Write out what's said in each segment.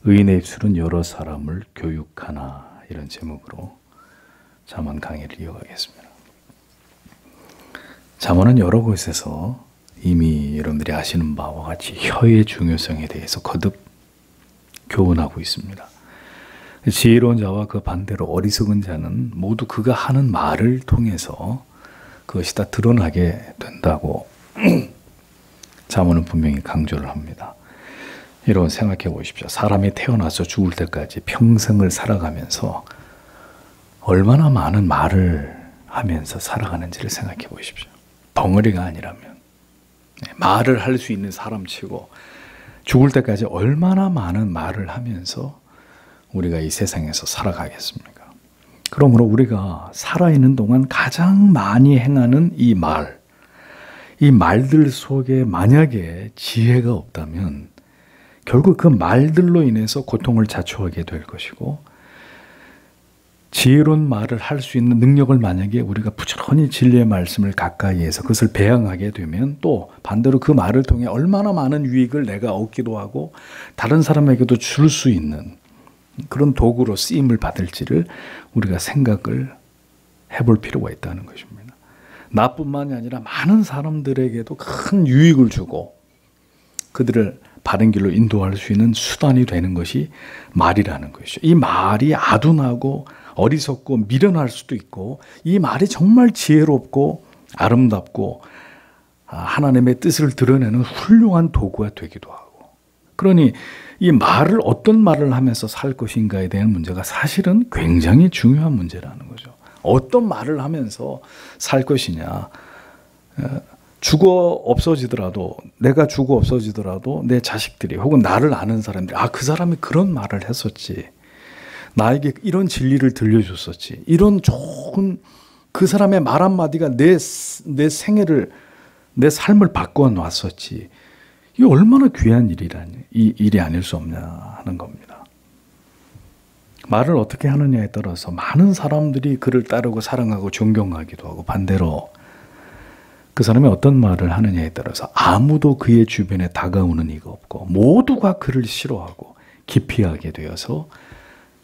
의인의 입술은 여러 사람을 교육하나, 이런 제목으로 잠언 강의를 이어가겠습니다. 잠언은 여러 곳에서 이미 여러분들이 아시는 바와 같이 혀의 중요성에 대해서 거듭 교훈하고 있습니다. 지혜로운 자와 그 반대로 어리석은 자는 모두 그가 하는 말을 통해서 그것이 다 드러나게 된다고 잠언은 분명히 강조를 합니다. 여러분 생각해 보십시오. 사람이 태어나서 죽을 때까지 평생을 살아가면서 얼마나 많은 말을 하면서 살아가는지를 생각해 보십시오. 덩어리가 아니라면. 말을 할 수 있는 사람치고 죽을 때까지 얼마나 많은 말을 하면서 우리가 이 세상에서 살아가겠습니까? 그러므로 우리가 살아있는 동안 가장 많이 행하는 이 말들 속에 만약에 지혜가 없다면 결국 그 말들로 인해서 고통을 자초하게 될 것이고, 지혜로운 말을 할 수 있는 능력을 만약에 우리가 부지런히 진리의 말씀을 가까이에서 그것을 배양하게 되면 또 반대로 그 말을 통해 얼마나 많은 유익을 내가 얻기도 하고 다른 사람에게도 줄 수 있는 그런 도구로 쓰임을 받을지를 우리가 생각을 해볼 필요가 있다는 것입니다. 나뿐만이 아니라 많은 사람들에게도 큰 유익을 주고 그들을 바른 길로 인도할 수 있는 수단이 되는 것이 말이라는 것이죠. 이 말이 아둔하고 어리석고 미련할 수도 있고, 이 말이 정말 지혜롭고 아름답고 하나님의 뜻을 드러내는 훌륭한 도구가 되기도 하고, 그러니 이 말을 어떤 말을 하면서 살 것인가에 대한 문제가 사실은 굉장히 중요한 문제라는 거죠. 어떤 말을 하면서 살 것이냐. 내가 죽어 없어지더라도 내 자식들이 혹은 나를 아는 사람들이 그 사람이 그런 말을 했었지, 나에게 이런 진리를 들려줬었지, 이런 좋은 그 사람의 말 한마디가 내 생애를, 내 삶을 바꿔 놨었지, 이게 얼마나 귀한 일이 아닐 수 없냐 하는 겁니다. 말을 어떻게 하느냐에 따라서 많은 사람들이 그를 따르고 사랑하고 존경하기도 하고, 반대로 그 사람이 어떤 말을 하느냐에 따라서 아무도 그의 주변에 다가오는 이가 없고 모두가 그를 싫어하고 기피하게 되어서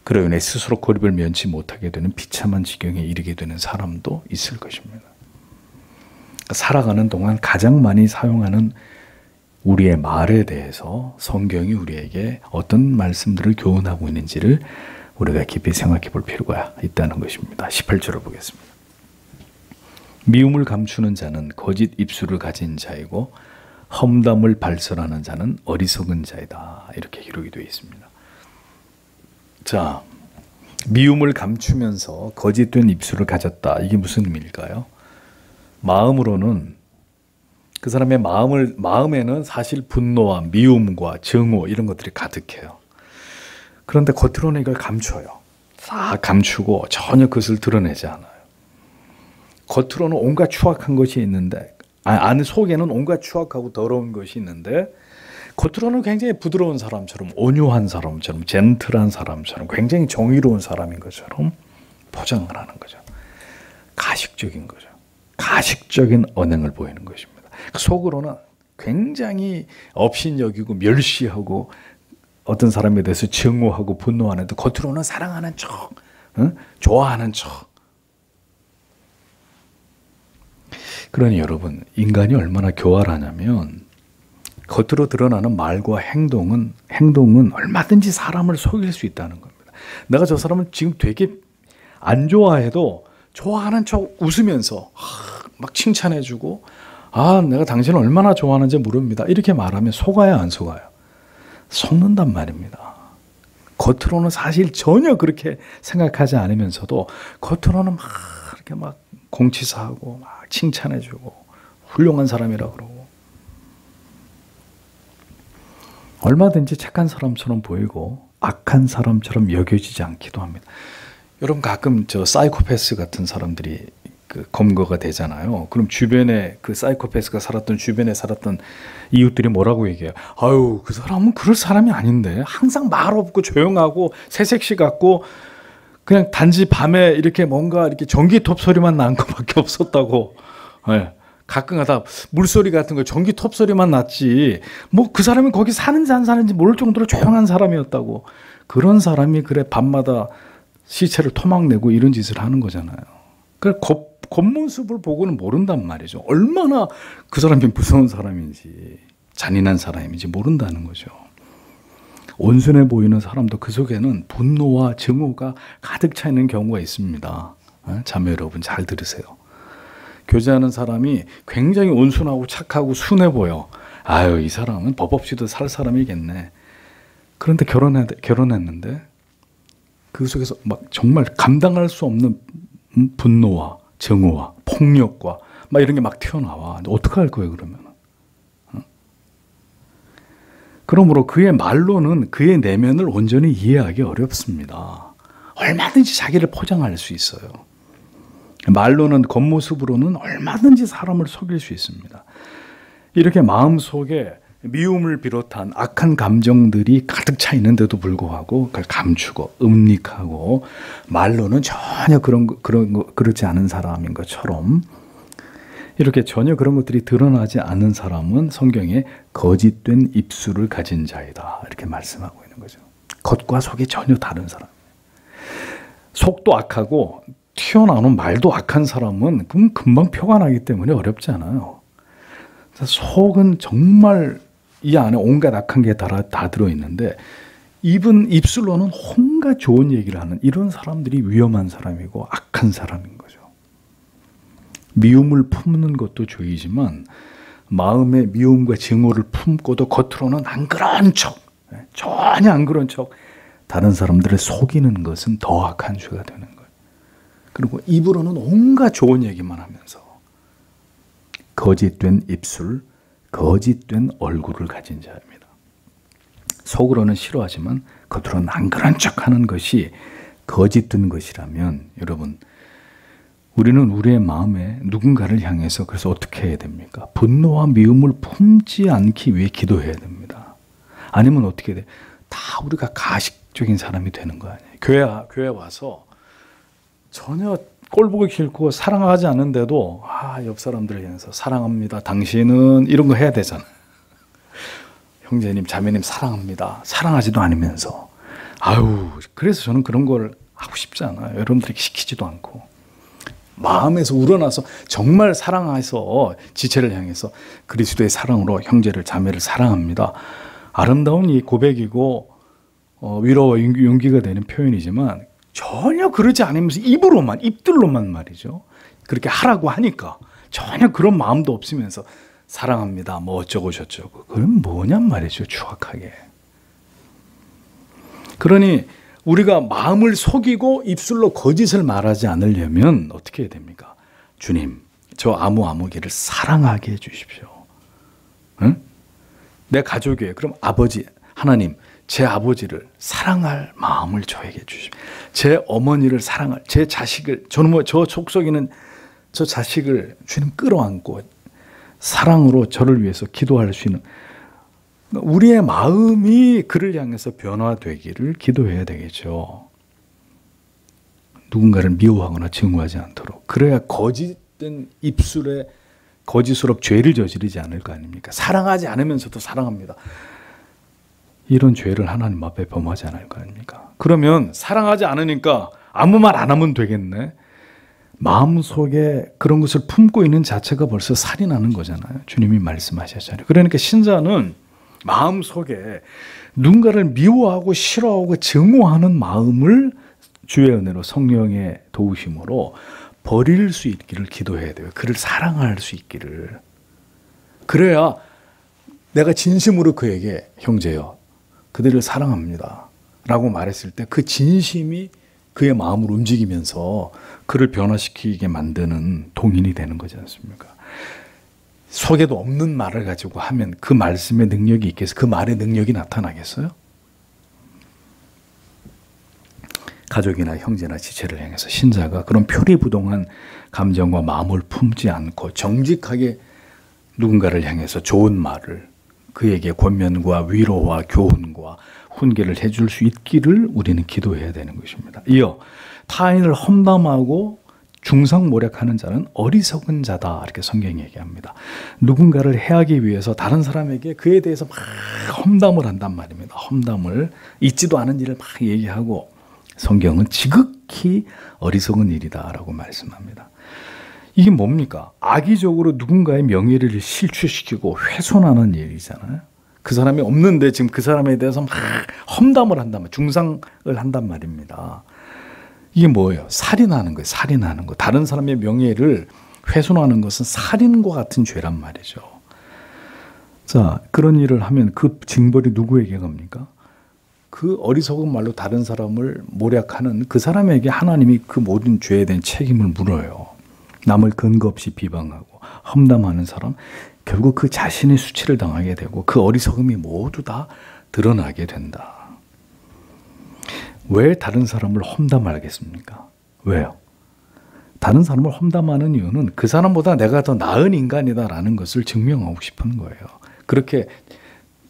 그로 인해 스스로 고립을 면치 못하게 되는 비참한 지경에 이르게 되는 사람도 있을 것입니다. 살아가는 동안 가장 많이 사용하는 우리의 말에 대해서 성경이 우리에게 어떤 말씀들을 교훈하고 있는지를 우리가 깊이 생각해 볼 필요가 있다는 것입니다. 18절을 보겠습니다. 미움을 감추는 자는 거짓 입술을 가진 자이고 험담을 발설하는 자는 어리석은 자이다. 이렇게 기록이 되어 있습니다. 자, 미움을 감추면서 거짓된 입술을 가졌다. 이게 무슨 의미일까요? 마음으로는 그 사람의 마음에는 사실 분노와 미움과 증오 이런 것들이 가득해요. 그런데 겉으로는 이걸 감춰요. 다 감추고 전혀 그것을 드러내지 않아요. 겉으로는 온갖 추악한 것이 있는데, 안에 속에는 온갖 추악하고 더러운 것이 있는데, 겉으로는 굉장히 부드러운 사람처럼, 온유한 사람처럼, 젠틀한 사람처럼, 굉장히 정의로운 사람인 것처럼 포장을 하는 거죠. 가식적인 거죠. 가식적인 언행을 보이는 것입니다. 속으로는 굉장히 업신여기고 멸시하고 어떤 사람에 대해서 증오하고 분노하는데 겉으로는 사랑하는 척, 좋아하는 척. 그러니 여러분, 인간이 얼마나 교활하냐면 겉으로 드러나는 말과 행동은 얼마든지 사람을 속일 수 있다는 겁니다. 내가 저 사람을 지금 되게 안 좋아해도 좋아하는 척 웃으면서 막 칭찬해주고, 내가 당신을 얼마나 좋아하는지 모릅니다. 이렇게 말하면 속아요, 안 속아요? 속는단 말입니다. 겉으로는 사실 전혀 그렇게 생각하지 않으면서도 겉으로는 이렇게 공치사하고 칭찬해주고 훌륭한 사람이라고 그러고 얼마든지 착한 사람처럼 보이고 악한 사람처럼 여겨지지 않기도 합니다. 여러분 가끔 사이코패스 같은 사람들이 검거가 되잖아요. 그럼 주변에 그 사이코패스가 주변에 살았던 이웃들이 뭐라고 얘기해요? 아유, 그 사람은 그럴 사람이 아닌데 항상 말 없고 조용하고 새색시 같고 그냥 단지 밤에 이렇게 뭔가 이렇게 전기톱 소리만 나는 것밖에 없었다고. 네. 가끔가다 물소리 같은 거 전기 톱소리만 났지 뭐 그 사람이 거기 사는지 안 사는지 모를 정도로 조용한 사람이었다고. 그런 사람이 그래 밤마다 시체를 토막내고 이런 짓을 하는 거잖아요. 그래 겉모습을 보고는 모른단 말이죠. 얼마나 그 사람이 무서운 사람인지 잔인한 사람인지 모른다는 거죠. 온순해 보이는 사람도 그 속에는 분노와 증오가 가득 차 있는 경우가 있습니다. 자매 여러분 잘 들으세요. 교제하는 사람이 굉장히 온순하고 착하고 순해 보여. 아유, 이 사람은 법 없이도 살 사람이겠네. 그런데 결혼했는데 그 속에서 막 정말 감당할 수 없는 분노와 증오와 폭력과 막 이런 게 막 튀어나와. 어떡할 거예요, 그러면? 그러므로 그의 말로는 그의 내면을 온전히 이해하기 어렵습니다. 얼마든지 자기를 포장할 수 있어요. 말로는, 겉모습으로는 얼마든지 사람을 속일 수 있습니다. 이렇게 마음속에 미움을 비롯한 악한 감정들이 가득 차 있는데도 불구하고 그걸 감추고 음닉하고 말로는 전혀 그렇지 않은 사람인 것처럼 이렇게 전혀 그런 것들이 드러나지 않는 사람은 성경에 거짓된 입술을 가진 자이다 이렇게 말씀하고 있는 거죠. 겉과 속이 전혀 다른 사람. 속도 악하고 튀어나오는 말도 악한 사람은 금방 표가 나기 때문에 어렵지 않아요. 속은 정말 이 안에 온갖 악한 게 다 들어있는데 입술로는 온갖 좋은 얘기를 하는 이런 사람들이 위험한 사람이고 악한 사람인 거죠. 미움을 품는 것도 죄이지만 마음에 미움과 증오를 품고도 겉으로는 안 그런 척, 전혀 안 그런 척 다른 사람들을 속이는 것은 더 악한 죄가 되는 거예요. 그리고 입으로는 온갖 좋은 얘기만 하면서 거짓된 입술, 거짓된 얼굴을 가진 자입니다. 속으로는 싫어하지만 겉으로는 안 그런 척하는 것이 거짓된 것이라면 여러분, 우리는 우리의 마음에 누군가를 향해서 그래서 어떻게 해야 됩니까? 분노와 미움을 품지 않기 위해 기도해야 됩니다. 아니면 어떻게 돼? 다 우리가 가식적인 사람이 되는 거 아니에요. 교회 와서 전혀 꼴보기 싫고 사랑하지 않는데도 옆 사람들을 향해서 사랑합니다. 당신은 이런 거 해야 되잖아. 형제님, 자매님 사랑합니다. 사랑하지도 않으면서 그래서 저는 그런 걸 하고 싶지 않아요. 여러분들에게 시키지도 않고 마음에서 우러나서 정말 사랑해서 지체를 향해서 그리스도의 사랑으로 형제를 자매를 사랑합니다. 아름다운 이 고백이고 위로와 용기가 되는 표현이지만 전혀 그러지 않으면서 입들로만 말이죠. 그렇게 하라고 하니까 전혀 그런 마음도 없으면서 사랑합니다. 뭐 어쩌고 저쩌고. 그럼 뭐냔 말이죠. 추악하게. 그러니 우리가 마음을 속이고 입술로 거짓을 말하지 않으려면 어떻게 해야 됩니까? 주님, 저 아무개를 사랑하게 해주십시오. 응? 내 가족이에요. 그럼 아버지, 하나님, 제 아버지를 사랑할 마음을 저에게 주십시오. 제 어머니를 사랑할, 제 자식을, 저는 저 속속에 있는 저 자식을 주님 끌어안고 사랑으로 저를 위해서 기도할 수 있는 우리의 마음이 그를 향해서 변화되기를 기도해야 되겠죠. 누군가를 미워하거나 증오하지 않도록. 그래야 거짓된 입술에 거짓으로 죄를 저지르지 않을 거 아닙니까? 사랑하지 않으면서도 사랑합니다. 이런 죄를 하나님 앞에 범하지 않을 거 아닙니까? 그러면 사랑하지 않으니까 아무 말 안 하면 되겠네. 마음속에 그런 것을 품고 있는 자체가 벌써 살인하는 거잖아요. 주님이 말씀하셨잖아요. 그러니까 신자는 마음속에 누군가를 미워하고 싫어하고 증오하는 마음을 주의 은혜로 성령의 도우심으로 버릴 수 있기를 기도해야 돼요. 그를 사랑할 수 있기를. 그래야 내가 진심으로 그에게 형제여 그들을 사랑합니다 라고 말했을 때 그 진심이 그의 마음을 움직이면서 그를 변화시키게 만드는 동인이 되는 거지 않습니까? 속에도 없는 말을 가지고 하면 그 말씀의 능력이 있겠어요? 그 말의 능력이 나타나겠어요? 가족이나 형제나 지체를 향해서 신자가 그런 표리부동한 감정과 마음을 품지 않고 정직하게 누군가를 향해서 좋은 말을 그에게 권면과 위로와 교훈과 훈계를 해줄 수 있기를 우리는 기도해야 되는 것입니다. 이어 타인을 험담하고 중상모략하는 자는 어리석은 자다 이렇게 성경이 얘기합니다. 누군가를 해하기 위해서 다른 사람에게 그에 대해서 막 험담을 한단 말입니다. 험담을 있지도 않은 일을 막 얘기하고 성경은 지극히 어리석은 일이다라고 말씀합니다. 이게 뭡니까? 악의적으로 누군가의 명예를 실추시키고 훼손하는 일이잖아요. 그 사람이 없는데 지금 그 사람에 대해서 막 험담을 한단 말이에요. 중상을 한단 말입니다. 이게 뭐예요? 살인하는 거예요. 살인하는 거. 다른 사람의 명예를 훼손하는 것은 살인과 같은 죄란 말이죠. 자, 그런 일을 하면 그 징벌이 누구에게 갑니까? 그 어리석은 말로 다른 사람을 모략하는 그 사람에게 하나님이 그 모든 죄에 대한 책임을 물어요. 남을 근거 없이 비방하고 험담하는 사람, 결국 그 자신의 수치를 당하게 되고 그 어리석음이 모두 다 드러나게 된다. 왜 다른 사람을 험담하겠습니까? 왜요? 다른 사람을 험담하는 이유는 그 사람보다 내가 더 나은 인간이다라는 것을 증명하고 싶은 거예요. 그렇게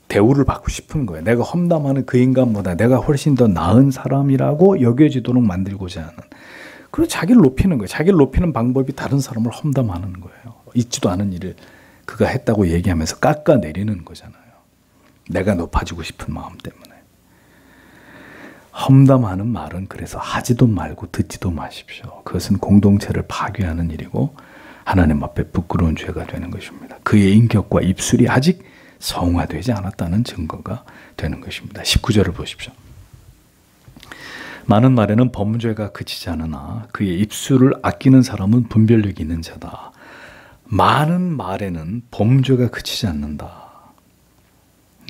대우를 받고 싶은 거예요. 내가 험담하는 그 인간보다 내가 훨씬 더 나은 사람이라고 여겨지도록 만들고자 하는. 그래서 자기를 높이는 거예요. 자기를 높이는 방법이 다른 사람을 험담하는 거예요. 있지도 않은 일을 그가 했다고 얘기하면서 깎아내리는 거잖아요. 내가 높아지고 싶은 마음 때문에. 험담하는 말은 그래서 하지도 말고 듣지도 마십시오. 그것은 공동체를 파괴하는 일이고 하나님 앞에 부끄러운 죄가 되는 것입니다. 그의 인격과 입술이 아직 성화되지 않았다는 증거가 되는 것입니다. 19절을 보십시오. 많은 말에는 범죄가 그치지 않으나 그의 입술을 아끼는 사람은 분별력이 있는 자다. 많은 말에는 범죄가 그치지 않는다.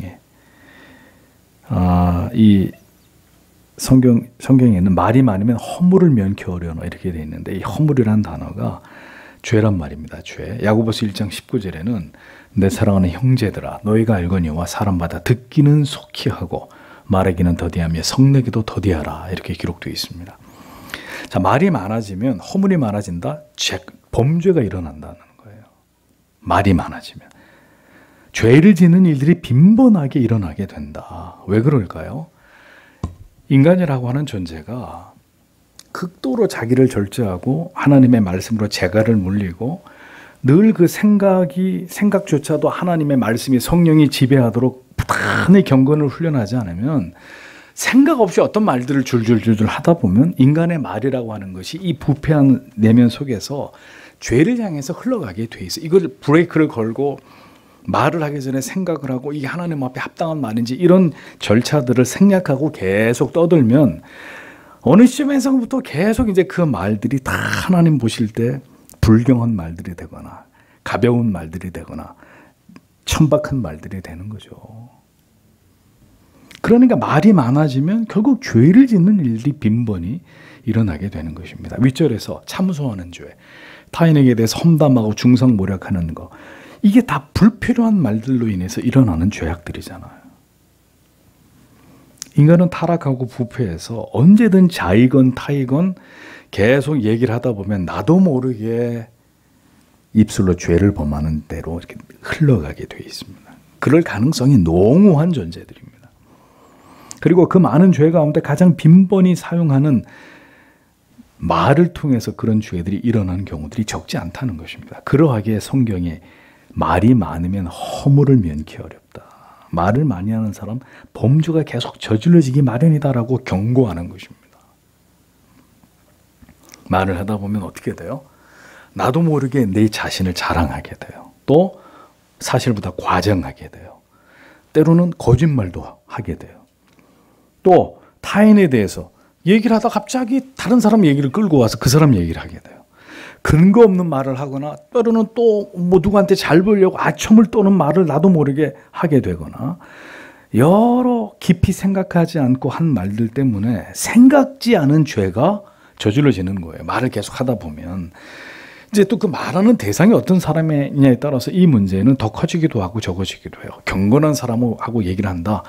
예. 이 성경에는 말이 많으면 허물을 면케 하려나 이렇게 되어 있는데 이 허물이라는 단어가 죄란 말입니다. 죄. 야고보서 1장 19절에는 내 사랑하는 형제들아 너희가 알거니와 사람마다 듣기는 속히 하고 말하기는 더디하며 성내기도 더디하라 이렇게 기록되어 있습니다. 자, 말이 많아지면 허물이 많아진다. 범죄가 일어난다는 거예요. 말이 많아지면 죄를 짓는 일들이 빈번하게 일어나게 된다. 왜 그럴까요? 인간이라고 하는 존재가 극도로 자기를 절제하고 하나님의 말씀으로 재갈을 물리고 늘 그 생각조차도 하나님의 말씀이 성령이 지배하도록 부단히 경건을 훈련하지 않으면 생각 없이 어떤 말들을 줄줄줄줄 하다 보면 인간의 말이라고 하는 것이 이 부패한 내면 속에서 죄를 향해서 흘러가게 돼 있어. 이걸 브레이크를 걸고 말을 하기 전에 생각을 하고 이게 하나님 앞에 합당한 말인지 이런 절차들을 생략하고 계속 떠들면 어느 시점에서부터 계속 이제 그 말들이 다 하나님 보실 때 불경한 말들이 되거나 가벼운 말들이 되거나 천박한 말들이 되는 거죠. 그러니까 말이 많아지면 결국 죄를 짓는 일이 빈번히 일어나게 되는 것입니다. 윗절에서 참소하는 죄, 타인에게 대해서 험담하고 중상모략하는 거, 이게 다 불필요한 말들로 인해서 일어나는 죄악들이잖아요. 인간은 타락하고 부패해서 언제든 자이건 타이건 계속 얘기를 하다 보면 나도 모르게 입술로 죄를 범하는 대로 이렇게 흘러가게 되어 있습니다. 그럴 가능성이 농후한 존재들입니다. 그리고 그 많은 죄 가운데 가장 빈번히 사용하는 말을 통해서 그런 죄들이 일어나는 경우들이 적지 않다는 것입니다. 그러하기에 성경에 말이 많으면 허물을 면키 어렵다. 말을 많이 하는 사람 범죄가 계속 저질러지기 마련이다라고 경고하는 것입니다. 말을 하다 보면 어떻게 돼요? 나도 모르게 내 자신을 자랑하게 돼요. 또 사실보다 과장하게 돼요. 때로는 거짓말도 하게 돼요. 또 타인에 대해서 얘기를 하다 갑자기 다른 사람 얘기를 끌고 와서 그 사람 얘기를 하게 돼요. 근거 없는 말을 하거나 때로는 또 뭐 누구한테 잘 보이려고 아첨을 떠는 말을 나도 모르게 하게 되거나 여러 깊이 생각하지 않고 한 말들 때문에 생각지 않은 죄가 저질러지는 거예요. 말을 계속 하다 보면 이제 또 그 말하는 대상이 어떤 사람이냐에 따라서 이 문제는 더 커지기도 하고 적어지기도 해요. 경건한 사람하고 얘기를 한다.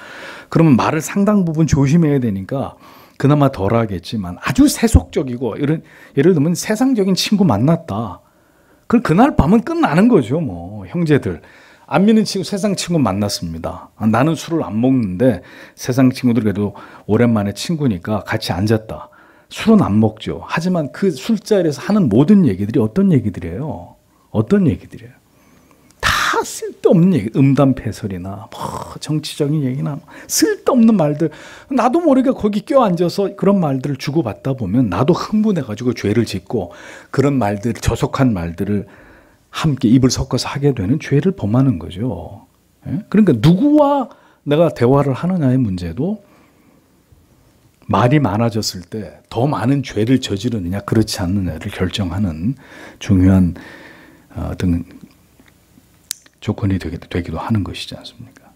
그러면 말을 상당 부분 조심해야 되니까 그나마 덜 하겠지만 아주 세속적이고 예를 들면 세상적인 친구 만났다. 그날 밤은 끝나는 거죠. 뭐 형제들. 안 믿는 친구, 세상 친구 만났습니다. 나는 술을 안 먹는데 세상 친구들 그래도 오랜만에 친구니까 같이 앉았다. 술은 안 먹죠. 하지만 그 술자리에서 하는 모든 얘기들이 어떤 얘기들이에요? 어떤 얘기들이에요? 다 쓸데없는 얘기, 음담패설이나 뭐 정치적인 얘기나 쓸데없는 말들. 나도 모르게 거기 껴앉아서 그런 말들을 주고받다 보면 나도 흥분해가지고 죄를 짓고 그런 말들, 저속한 말들을 함께 입을 섞어서 하게 되는 죄를 범하는 거죠. 예? 그러니까 누구와 내가 대화를 하느냐의 문제도 말이 많아졌을 때 더 많은 죄를 저지르느냐 그렇지 않느냐를 결정하는 중요한 어떤 조건이 되기도 하는 것이지 않습니까?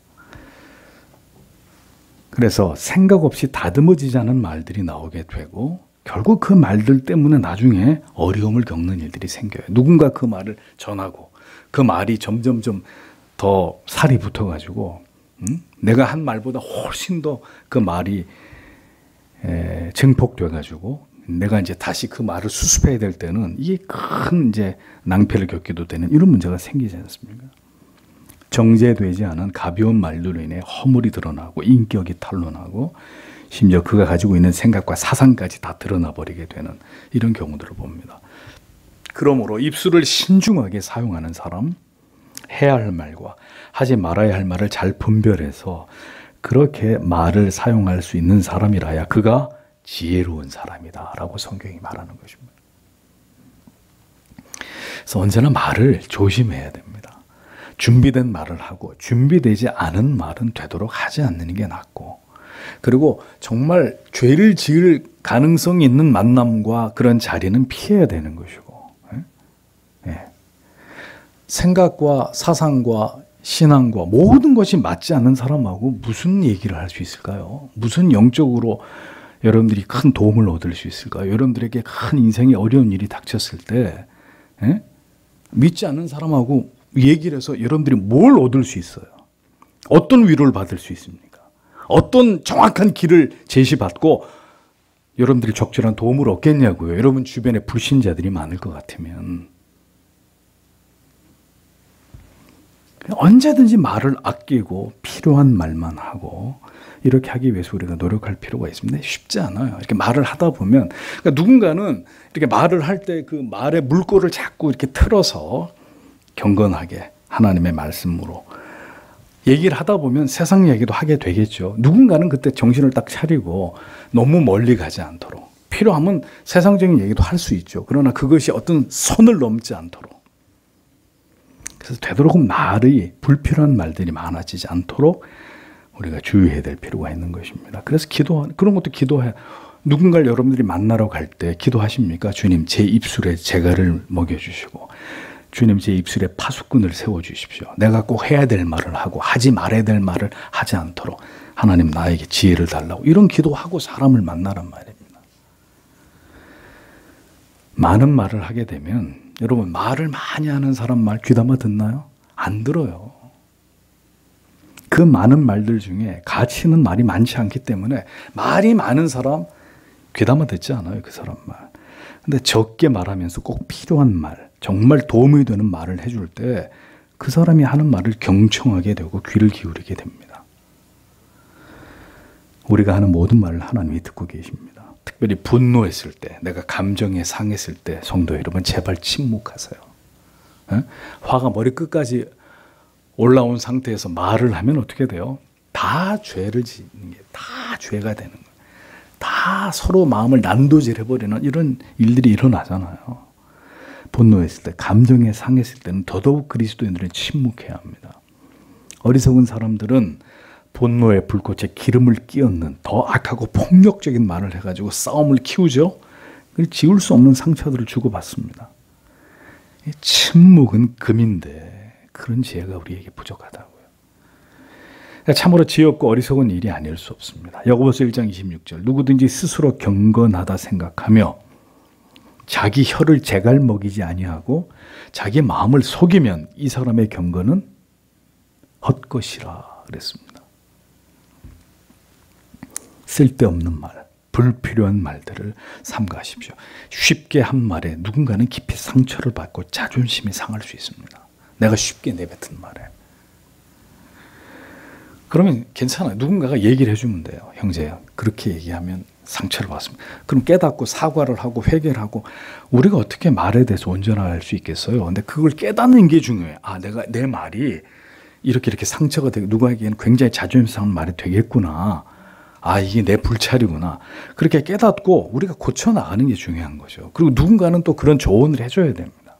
그래서 생각 없이 다듬어지지 않은 말들이 나오게 되고 결국 그 말들 때문에 나중에 어려움을 겪는 일들이 생겨요. 누군가 그 말을 전하고 그 말이 점점점 더 살이 붙어가지고 내가 한 말보다 훨씬 더 그 말이 증폭돼가지고 내가 이제 다시 그 말을 수습해야 될 때는 이게 큰 이제 낭패를 겪기도 되는 이런 문제가 생기지 않습니까? 정제되지 않은 가벼운 말들로 인해 허물이 드러나고 인격이 탄로나고 심지어 그가 가지고 있는 생각과 사상까지 다 드러나 버리게 되는 이런 경우들을 봅니다. 그러므로 입술을 신중하게 사용하는 사람, 해야 할 말과 하지 말아야 할 말을 잘 분별해서 그렇게 말을 사용할 수 있는 사람이라야 그가 지혜로운 사람이다 라고 성경이 말하는 것입니다. 그래서 언제나 말을 조심해야 됩니다. 준비된 말을 하고 준비되지 않은 말은 되도록 하지 않는 게 낫고, 그리고 정말 죄를 지을 가능성이 있는 만남과 그런 자리는 피해야 되는 것이고, 생각과 사상과 신앙과 모든 것이 맞지 않는 사람하고 무슨 얘기를 할 수 있을까요? 무슨 영적으로 여러분들이 큰 도움을 얻을 수 있을까요? 여러분들에게 큰 인생의 어려운 일이 닥쳤을 때 믿지 않는 사람하고 얘기를 해서 여러분들이 뭘 얻을 수 있어요? 어떤 위로를 받을 수 있습니까? 어떤 정확한 길을 제시받고 여러분들이 적절한 도움을 얻겠냐고요. 여러분 주변에 불신자들이 많을 것 같으면. 언제든지 말을 아끼고 필요한 말만 하고 이렇게 하기 위해서 우리가 노력할 필요가 있습니다. 쉽지 않아요. 이렇게 말을 하다 보면, 그러니까 누군가는 이렇게 말을 할 때 그 말의 물꼬를 자꾸 이렇게 틀어서 경건하게 하나님의 말씀으로 얘기를 하다 보면 세상 얘기도 하게 되겠죠. 누군가는 그때 정신을 딱 차리고 너무 멀리 가지 않도록, 필요하면 세상적인 얘기도 할 수 있죠. 그러나 그것이 어떤 선을 넘지 않도록, 그래서 되도록 말이 불필요한 말들이 많아지지 않도록 우리가 주의해야 될 필요가 있는 것입니다. 그래서 그런 것도 기도해. 누군가를 여러분들이 만나러 갈 때 기도하십니까? 주님, 제 입술에 재갈을 먹여주시고 주님, 제 입술에 파수꾼을 세워주십시오. 내가 꼭 해야 될 말을 하고 하지 말아야 될 말을 하지 않도록 하나님 나에게 지혜를 달라고, 이런 기도하고 사람을 만나란 말입니다. 많은 말을 하게 되면 여러분, 말을 많이 하는 사람 말 귀담아 듣나요? 안 들어요. 그 많은 말들 중에 가치 있는 말이 많지 않기 때문에 말이 많은 사람 귀담아 듣지 않아요, 그 사람 말. 근데 적게 말하면서 꼭 필요한 말, 정말 도움이 되는 말을 해줄 때 그 사람이 하는 말을 경청하게 되고 귀를 기울이게 됩니다. 우리가 하는 모든 말을 하나님이 듣고 계십니다. 특별히 분노했을 때, 내가 감정에 상했을 때 성도 여러분, 제발 침묵하세요. 화가 머리끝까지 올라온 상태에서 말을 하면 어떻게 돼요? 다 죄를 짓는 게, 다 죄가 되는 거예요. 다 서로 마음을 난도질해버리는 이런 일들이 일어나잖아요. 분노했을 때, 감정에 상했을 때는 더더욱 그리스도인들은 침묵해야 합니다. 어리석은 사람들은 분노의 불꽃에 기름을 끼얹는 더 악하고 폭력적인 말을 해가지고 싸움을 키우죠. 지울 수 없는 상처들을 주고받습니다. 침묵은 금인데 그런 지혜가 우리에게 부족하다고요. 참으로 지혜 없고 어리석은 일이 아닐 수 없습니다. 야고보서 1장 26절, 누구든지 스스로 경건하다 생각하며 자기 혀를 재갈 먹이지 아니하고 자기 마음을 속이면 이 사람의 경건은 헛것이라 그랬습니다. 쓸데없는 말, 불필요한 말들을 삼가하십시오. 쉽게 한 말에 누군가는 깊이 상처를 받고 자존심이 상할 수 있습니다. 내가 쉽게 내뱉은 말에. 그러면 괜찮아요. 누군가가 얘기를 해주면 돼요. 형제, 그렇게 얘기하면 상처를 받습니다. 그럼 깨닫고 사과를 하고 회개를 하고 우리가 어떻게 말에 대해서 온전할 수 있겠어요? 근데 그걸 깨닫는 게 중요해요. 내가 내 말이 이렇게 상처가 되고 누구에게는 굉장히 자존심 상하는 말이 되겠구나. 이게 내 불찰이구나. 그렇게 깨닫고 우리가 고쳐 나가는 게 중요한 거죠. 그리고 누군가는 또 그런 조언을 해줘야 됩니다.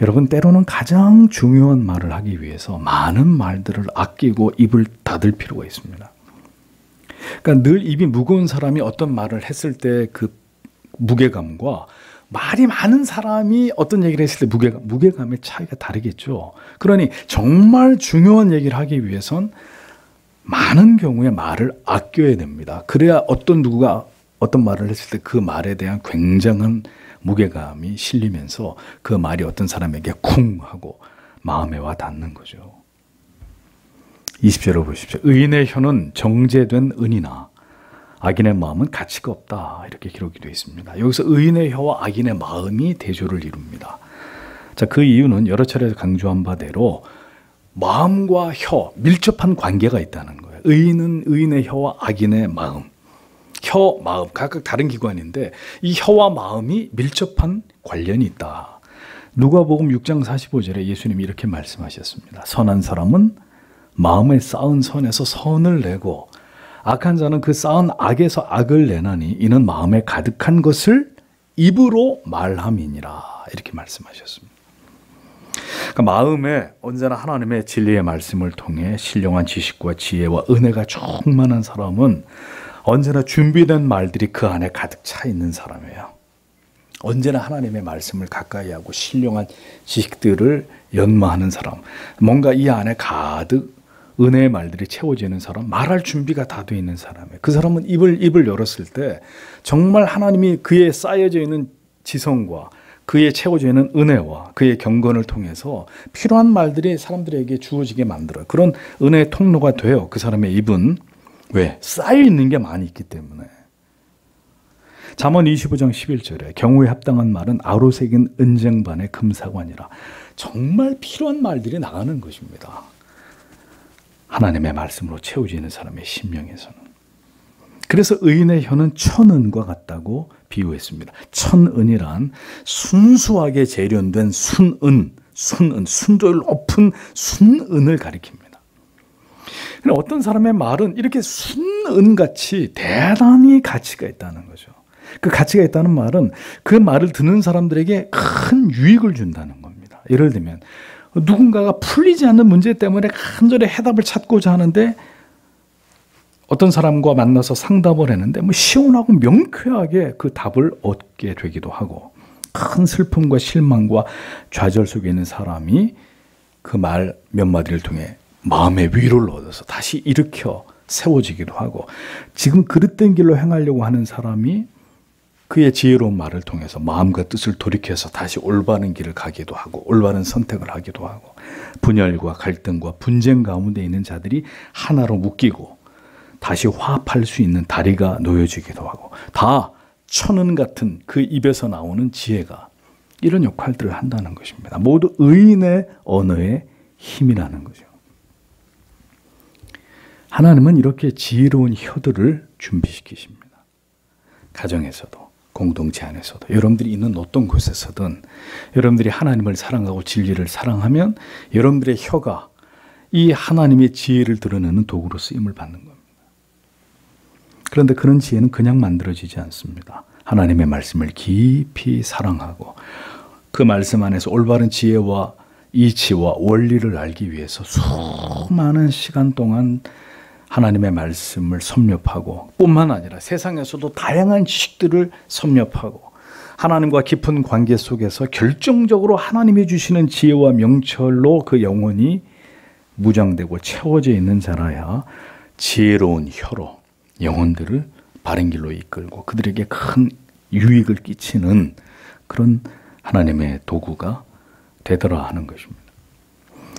여러분, 때로는 가장 중요한 말을 하기 위해서 많은 말들을 아끼고 입을 닫을 필요가 있습니다. 그러니까 늘 입이 무거운 사람이 어떤 말을 했을 때 그 무게감과 말이 많은 사람이 어떤 얘기를 했을 때 무게감의 차이가 다르겠죠. 그러니 정말 중요한 얘기를 하기 위해선 많은 경우에 말을 아껴야 됩니다. 그래야 누구가 어떤 말을 했을 때 그 말에 대한 굉장한 무게감이 실리면서 그 말이 어떤 사람에게 쿵 하고 마음에 와 닿는 거죠. 20절을 보십시오. 의인의 혀는 정제된 은이나 악인의 마음은 가치가 없다. 이렇게 기록이 되어 있습니다. 여기서 의인의 혀와 악인의 마음이 대조를 이룹니다. 자, 그 이유는 여러 차례 강조한 바대로 마음과 혀, 밀접한 관계가 있다는 거예요. 의인은 의인의 혀와 악인의 마음. 혀, 마음, 각각 다른 기관인데 이 혀와 마음이 밀접한 관련이 있다. 누가복음 6장 45절에 예수님이 이렇게 말씀하셨습니다. 선한 사람은 마음에 쌓은 선에서 선을 내고 악한 자는 그 쌓은 악에서 악을 내나니 이는 마음에 가득한 것을 입으로 말함이니라. 이렇게 말씀하셨습니다. 그러니까 마음에 언제나 하나님의 진리의 말씀을 통해 신령한 지식과 지혜와 은혜가 충만한 사람은 언제나 준비된 말들이 그 안에 가득 차 있는 사람이에요. 언제나 하나님의 말씀을 가까이 하고 신령한 지식들을 연마하는 사람, 뭔가 이 안에 가득 은혜의 말들이 채워지는 사람, 말할 준비가 다 되어 있는 사람이에요. 그 사람은 입을 열었을 때 정말 하나님이 그에 쌓여져 있는 지성과 그에 채워져 있는 은혜와 그의 경건을 통해서 필요한 말들이 사람들에게 주어지게 만들어요. 그런 은혜의 통로가 돼요. 그 사람의 입은. 왜? 쌓여 있는 게 많이 있기 때문에. 잠언 25장 11절에 경우에 합당한 말은 아로새긴 은쟁반의 금사관이라. 정말 필요한 말들이 나가는 것입니다. 하나님의 말씀으로 채워지는 사람의 심령에서는. 그래서 의인의 혀는 천은과 같다고 비유했습니다. 천은이란 순수하게 재련된 순은, 순도율 높은 순은을 가리킵니다. 어떤 사람의 말은 이렇게 순은같이 대단히 가치가 있다는 거죠. 그 가치가 있다는 말은 그 말을 듣는 사람들에게 큰 유익을 준다는 겁니다. 예를 들면 누군가가 풀리지 않는 문제 때문에 간절히 해답을 찾고자 하는데 어떤 사람과 만나서 상담을 했는데 시원하고 명쾌하게 그 답을 얻게 되기도 하고 큰 슬픔과 실망과 좌절 속에 있는 사람이 그 말 몇 마디를 통해 마음의 위로를 얻어서 다시 일으켜 세워지기도 하고 지금 그릇된 길로 행하려고 하는 사람이 그의 지혜로운 말을 통해서 마음과 뜻을 돌이켜서 다시 올바른 길을 가기도 하고 올바른 선택을 하기도 하고 분열과 갈등과 분쟁 가운데 있는 자들이 하나로 묶이고 다시 화합할 수 있는 다리가 놓여지기도 하고 다 천은 같은 그 입에서 나오는 지혜가 이런 역할들을 한다는 것입니다. 모두 의인의 언어의 힘이라는 거죠. 하나님은 이렇게 지혜로운 혀들을 준비시키십니다. 가정에서도 공동체 안에서도 여러분들이 있는 어떤 곳에서든 여러분들이 하나님을 사랑하고 진리를 사랑하면 여러분들의 혀가 이 하나님의 지혜를 드러내는 도구로 쓰임을 받는 겁니다. 그런데 그런 지혜는 그냥 만들어지지 않습니다. 하나님의 말씀을 깊이 사랑하고 그 말씀 안에서 올바른 지혜와 이치와 원리를 알기 위해서 수많은 시간 동안 하나님의 말씀을 섭렵하고 뿐만 아니라 세상에서도 다양한 지식들을 섭렵하고 하나님과 깊은 관계 속에서 결정적으로 하나님이 주시는 지혜와 명철로 그 영혼이 무장되고 채워져 있는 자라야 지혜로운 혀로 영혼들을 바른 길로 이끌고 그들에게 큰 유익을 끼치는 그런 하나님의 도구가 되더라 하는 것입니다.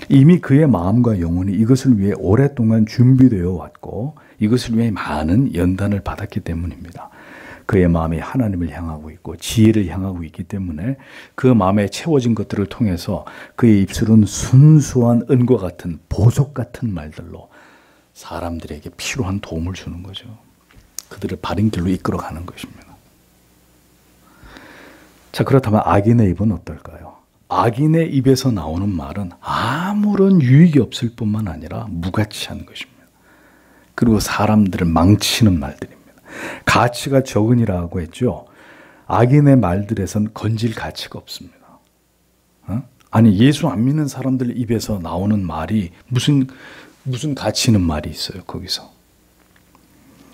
이미 그의 마음과 영혼이 이것을 위해 오랫동안 준비되어 왔고 이것을 위해 많은 연단을 받았기 때문입니다. 그의 마음이 하나님을 향하고 있고 지혜를 향하고 있기 때문에 그 마음에 채워진 것들을 통해서 그의 입술은 순수한 은과 같은 보석 같은 말들로 사람들에게 필요한 도움을 주는 거죠. 그들을 바른 길로 이끌어가는 것입니다. 자, 그렇다면 악인의 입은 어떨까요? 악인의 입에서 나오는 말은 아무런 유익이 없을 뿐만 아니라 무가치한 것입니다. 그리고 사람들을 망치는 말들입니다. 가치가 적으니라고 했죠. 악인의 말들에선 건질 가치가 없습니다. 아니, 예수 안 믿는 사람들 입에서 나오는 말이 무슨 가치 있는 말이 있어요, 거기서.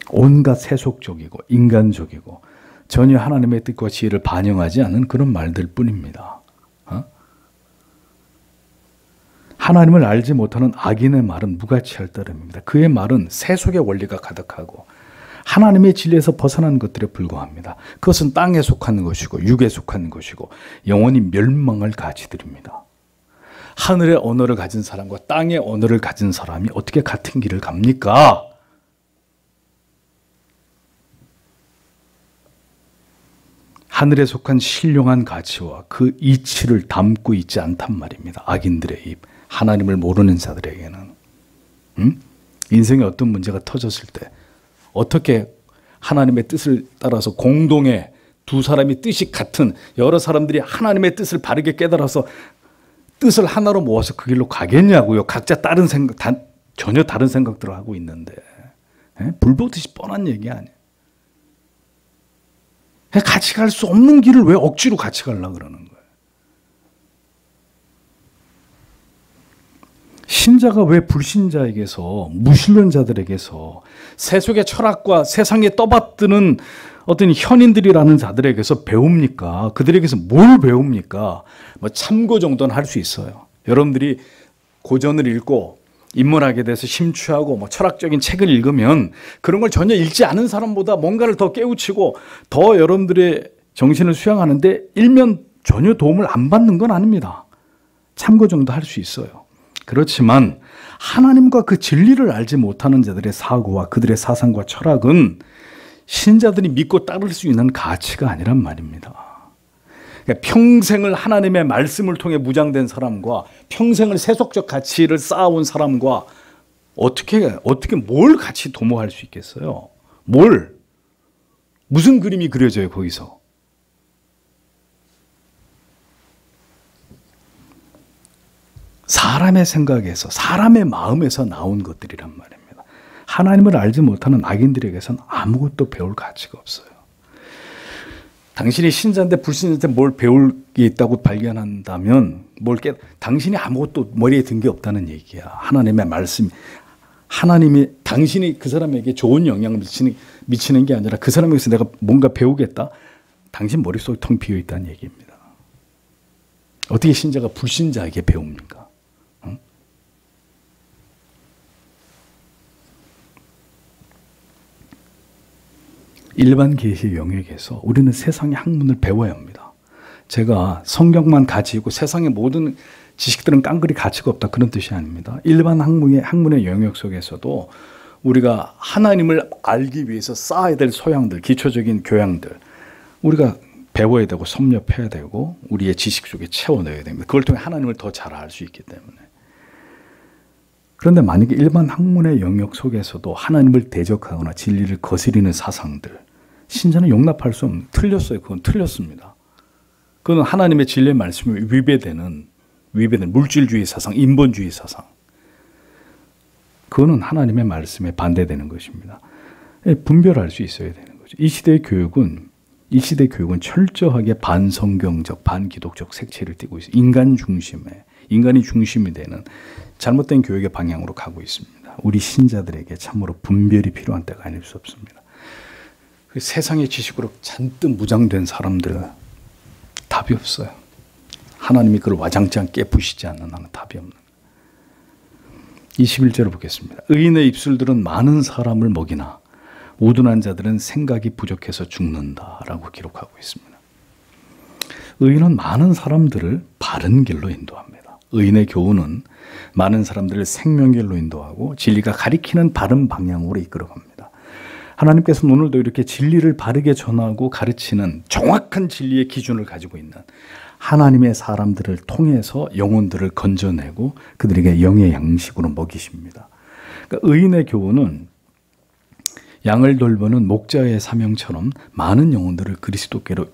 온갖 세속적이고 인간적이고 전혀 하나님의 뜻과 지혜를 반영하지 않는 그런 말들 뿐입니다. 하나님을 알지 못하는 악인의 말은 무가치할 따름입니다. 그의 말은 세속의 원리가 가득하고 하나님의 진리에서 벗어난 것들에 불과합니다. 그것은 땅에 속한 것이고 육에 속한 것이고 영원히 멸망할 가치들입니다. 하늘의 언어를 가진 사람과 땅의 언어를 가진 사람이 어떻게 같은 길을 갑니까? 하늘에 속한 신령한 가치와 그 이치를 담고 있지 않단 말입니다. 악인들의 입, 하나님을 모르는 자들에게는. 인생에 어떤 문제가 터졌을 때 어떻게 하나님의 뜻을 따라서 공동의 두 사람이 뜻이 같은 여러 사람들이 하나님의 뜻을 바르게 깨달아서 뜻을 하나로 모아서 그 길로 가겠냐고요. 각자 다른 생각, 전혀 다른 생각들을 하고 있는데. 불 보듯이 뻔한 얘기 아니에요. 같이 갈 수 없는 길을 왜 억지로 같이 가려고 그러는 거예요. 신자가 왜 불신자에게서, 무신론자들에게서, 세속의 철학과 세상에 떠받드는 어떤 현인들이라는 자들에게서 배웁니까? 그들에게서 뭘 배웁니까? 뭐 참고 정도는 할 수 있어요. 여러분들이 고전을 읽고 인문학에 대해서 심취하고 뭐 철학적인 책을 읽으면 그런 걸 전혀 읽지 않은 사람보다 뭔가를 더 깨우치고 더 여러분들의 정신을 수양하는데 일면 전혀 도움을 안 받는 건 아닙니다. 참고 정도 할 수 있어요. 그렇지만 하나님과 그 진리를 알지 못하는 자들의 사고와 그들의 사상과 철학은 신자들이 믿고 따를 수 있는 가치가 아니란 말입니다. 그러니까 평생을 하나님의 말씀을 통해 무장된 사람과 평생을 세속적 가치를 쌓아온 사람과 어떻게 뭘 같이 도모할 수 있겠어요? 무슨 그림이 그려져요, 거기서? 사람의 생각에서, 사람의 마음에서 나온 것들이란 말입니다. 하나님을 알지 못하는 악인들에게서는 아무것도 배울 가치가 없어요. 당신이 신자인데 불신자한테 뭘 배울 게 있다고 발견한다면 당신이 아무것도 머리에 든 게 없다는 얘기야. 하나님의 말씀, 하나님이 당신이 그 사람에게 좋은 영향을 미치는 게 아니라 그 사람에게서 내가 뭔가 배우겠다. 당신 머릿속이 텅 비어 있다는 얘기입니다. 어떻게 신자가 불신자에게 배웁니까? 일반 계시 영역에서 우리는 세상의 학문을 배워야 합니다. 제가 성경만 가지고 세상의 모든 지식들은 깡그리 가치가 없다 그런 뜻이 아닙니다. 일반 학문의 영역 속에서도 우리가 하나님을 알기 위해서 쌓아야 될 소양들, 기초적인 교양들 우리가 배워야 되고 섭렵해야 되고 우리의 지식 속에 채워넣어야 됩니다. 그걸 통해 하나님을 더 잘 알 수 있기 때문에. 그런데 만약에 일반 학문의 영역 속에서도 하나님을 대적하거나 진리를 거스리는 사상들 신자는 용납할 수 없는, 틀렸어요. 그건 틀렸습니다. 그건 하나님의 진리의 말씀에 위배되는 물질주의 사상, 인본주의 사상. 그거는 하나님의 말씀에 반대되는 것입니다. 분별할 수 있어야 되는 거죠. 이 시대의 교육은 철저하게 반성경적, 반기독적 색채를 띠고 있어요. 인간이 중심이 되는 잘못된 교육의 방향으로 가고 있습니다. 우리 신자들에게 참으로 분별이 필요한 때가 아닐 수 없습니다. 그 세상의 지식으로 잔뜩 무장된 사람들은 답이 없어요. 하나님이 그걸 와장창 깨부시지 않는 한은 답이 없는 거예요. 21절을 보겠습니다. 의인의 입술들은 많은 사람을 먹이나 우둔한 자들은 생각이 부족해서 죽는다라고 기록하고 있습니다. 의인은 많은 사람들을 바른 길로 인도합니다. 의인의 교훈은 많은 사람들을 생명길로 인도하고 진리가 가리키는 바른 방향으로 이끌어갑니다. 하나님께서는 오늘도 이렇게 진리를 바르게 전하고 가르치는 정확한 진리의 기준을 가지고 있는 하나님의 사람들을 통해서 영혼들을 건져내고 그들에게 영의 양식으로 먹이십니다. 그러니까 의인의 교훈은 양을 돌보는 목자의 사명처럼 많은 영혼들을 그리스도께로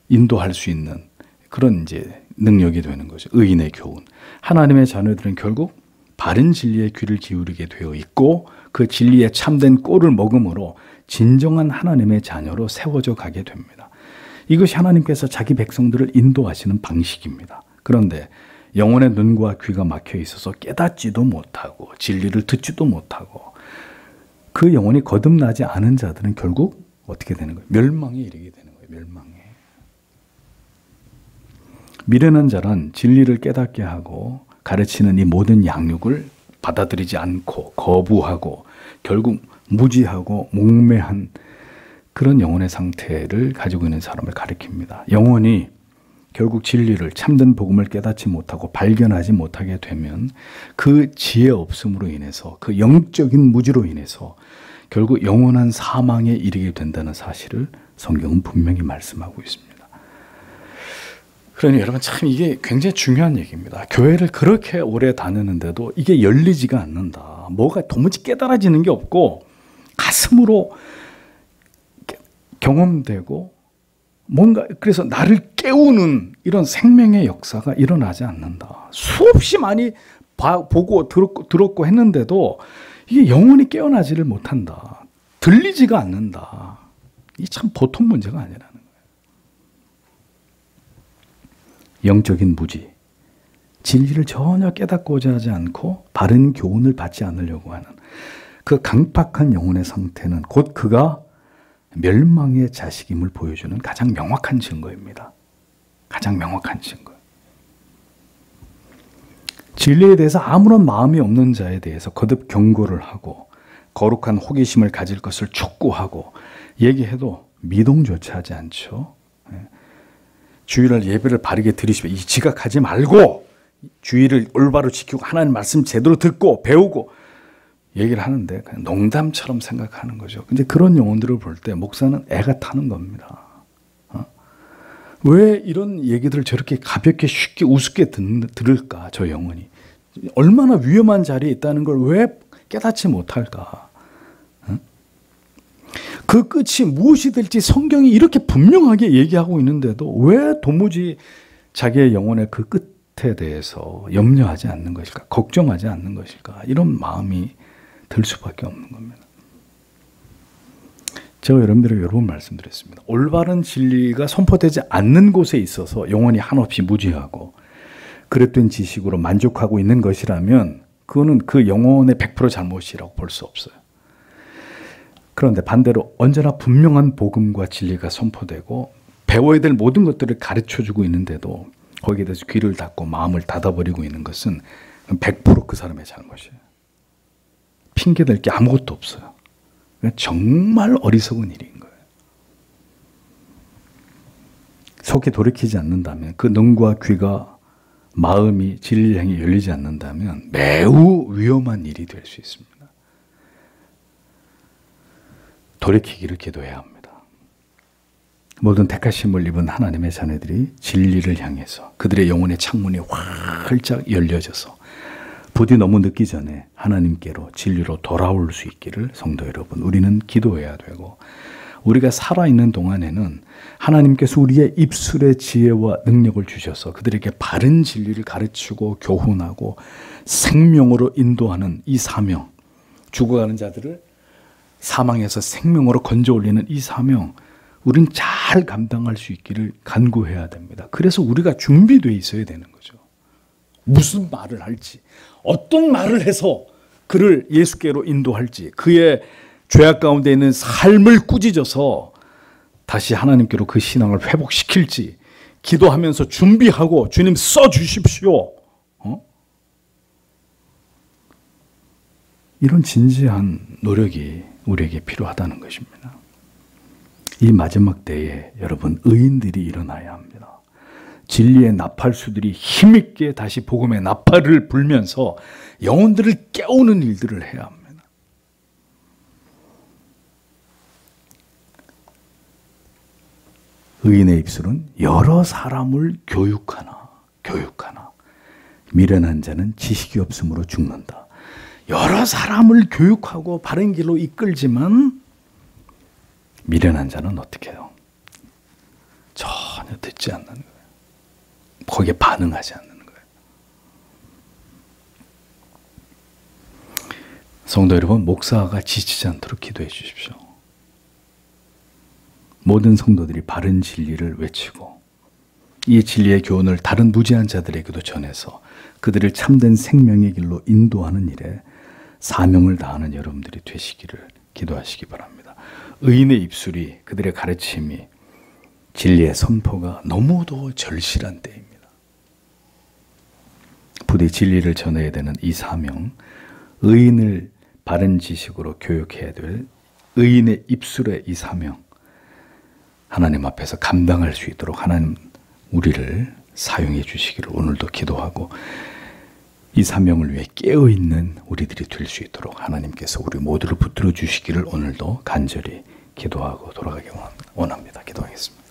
인도할 수 있는 그런 이제 능력이 되는 거죠. 의인의 교훈. 하나님의 자녀들은 결국 바른 진리에 귀를 기울이게 되어 있고 그 진리에 참된 꼴을 먹음으로 진정한 하나님의 자녀로 세워져 가게 됩니다. 이것이 하나님께서 자기 백성들을 인도하시는 방식입니다. 그런데 영혼의 눈과 귀가 막혀 있어서 깨닫지도 못하고 진리를 듣지도 못하고 그 영혼이 거듭나지 않은 자들은 결국 어떻게 되는 거예요? 멸망에 이르게 되는 거예요. 멸망에. 미련한 자란 진리를 깨닫게 하고 가르치는 이 모든 양육을 받아들이지 않고 거부하고 결국 무지하고 목매한 그런 영혼의 상태를 가지고 있는 사람을 가리킵니다. 영혼이 결국 진리를 참된 복음을 깨닫지 못하고 발견하지 못하게 되면 그 지혜 없음으로 인해서 그 영적인 무지로 인해서 결국 영원한 사망에 이르게 된다는 사실을 성경은 분명히 말씀하고 있습니다. 그러니 여러분 참 이게 굉장히 중요한 얘기입니다. 교회를 그렇게 오래 다니는데도 이게 열리지가 않는다. 뭐가 도무지 깨달아지는 게 없고 가슴으로 경험되고 뭔가 그래서 나를 깨우는 이런 생명의 역사가 일어나지 않는다. 수없이 많이 보고 들었고 했는데도 이게 영원히 깨어나지를 못한다. 들리지가 않는다. 이게 참 보통 문제가 아니라는 거예요. 영적인 무지, 진리를 전혀 깨닫고자 하지 않고 바른 교훈을 받지 않으려고 하는 그 강팍한 영혼의 상태는 곧 그가 멸망의 자식임을 보여주는 가장 명확한 증거입니다. 가장 명확한 증거. 진리에 대해서 아무런 마음이 없는 자에 대해서 거듭 경고를 하고 거룩한 호기심을 가질 것을 촉구하고 얘기해도 미동조차 하지 않죠. 주일날 예배를 바르게 드리시고 이 지각하지 말고 주일을 올바로 지키고 하나님 말씀 제대로 듣고 배우고 얘기를 하는데 그냥 농담처럼 생각하는 거죠. 근데 그런 영혼들을 볼 때 목사는 애가 타는 겁니다. 왜 이런 얘기들을 저렇게 가볍게 쉽게 우습게 들을까? 저 영혼이 얼마나 위험한 자리에 있다는 걸 왜 깨닫지 못할까? 그 끝이 무엇이 될지 성경이 이렇게 분명하게 얘기하고 있는데도 왜 도무지 자기의 영혼의 그 끝에 대해서 염려하지 않는 것일까? 걱정하지 않는 것일까? 이런 마음이 들 수밖에 없는 겁니다. 제가 여러분들에게 여러 번 말씀드렸습니다. 올바른 진리가 선포되지 않는 곳에 있어서 영혼이 한없이 무지하고 그릇된 지식으로 만족하고 있는 것이라면 그거는 그 영혼의 100% 잘못이라고 볼 수 없어요. 그런데 반대로 언제나 분명한 복음과 진리가 선포되고 배워야 될 모든 것들을 가르쳐주고 있는데도 거기에 대해서 귀를 닫고 마음을 닫아버리고 있는 것은 100% 그 사람의 잘못이에요. 핑계댈 게 아무것도 없어요. 정말 어리석은 일인 거예요. 속이 돌이키지 않는다면 그 눈과 귀가 마음이 진리를 향해 열리지 않는다면 매우 위험한 일이 될 수 있습니다. 돌이키기를 기도해야 합니다. 모든 택하심을 입은 하나님의 자녀들이 진리를 향해서 그들의 영혼의 창문이 활짝 열려져서 부디 너무 늦기 전에 하나님께로 진리로 돌아올 수 있기를 성도 여러분 우리는 기도해야 되고 우리가 살아있는 동안에는 하나님께서 우리의 입술의 지혜와 능력을 주셔서 그들에게 바른 진리를 가르치고 교훈하고 생명으로 인도하는 이 사명, 죽어가는 자들을 사망에서 생명으로 건져 올리는 이 사명 우리는 잘 감당할 수 있기를 간구해야 됩니다. 그래서 우리가 준비되어 있어야 되는 거죠. 무슨 말을 할지 어떤 말을 해서 그를 예수께로 인도할지 그의 죄악 가운데 있는 삶을 꾸짖어서 다시 하나님께로 그 신앙을 회복시킬지 기도하면서 준비하고 주님 써주십시오. 이런 진지한 노력이 우리에게 필요하다는 것입니다. 이 마지막 때에 여러분 의인들이 일어나야 합니다. 진리의 나팔수들이 힘있게 다시 복음의 나팔을 불면서 영혼들을 깨우는 일들을 해야 합니다. 의인의 입술은 여러 사람을 교육하나 미련한 자는 지식이 없으므로 죽는다. 여러 사람을 교육하고 바른 길로 이끌지만 미련한 자는 어떻게 해요? 전혀 듣지 않는 거예요. 거기에 반응하지 않는 거예요. 성도 여러분, 목사가 지치지 않도록 기도해 주십시오. 모든 성도들이 바른 진리를 외치고 이 진리의 교훈을 다른 무지한 자들에게도 전해서 그들을 참된 생명의 길로 인도하는 일에 사명을 다하는 여러분들이 되시기를 기도하시기 바랍니다. 의인의 입술이, 그들의 가르침이, 진리의 선포가 너무도 절실한 때입니다. 부디 진리를 전해야 되는 이 사명, 의인을 바른 지식으로 교육해야 될 의인의 입술의 이 사명, 하나님 앞에서 감당할 수 있도록 하나님 우리를 사용해 주시기를 오늘도 기도하고, 이 사명을 위해 깨어있는 우리들이 될 수 있도록 하나님께서 우리 모두를 붙들어 주시기를 오늘도 간절히 기도하고 돌아가기 원합니다. 기도하겠습니다.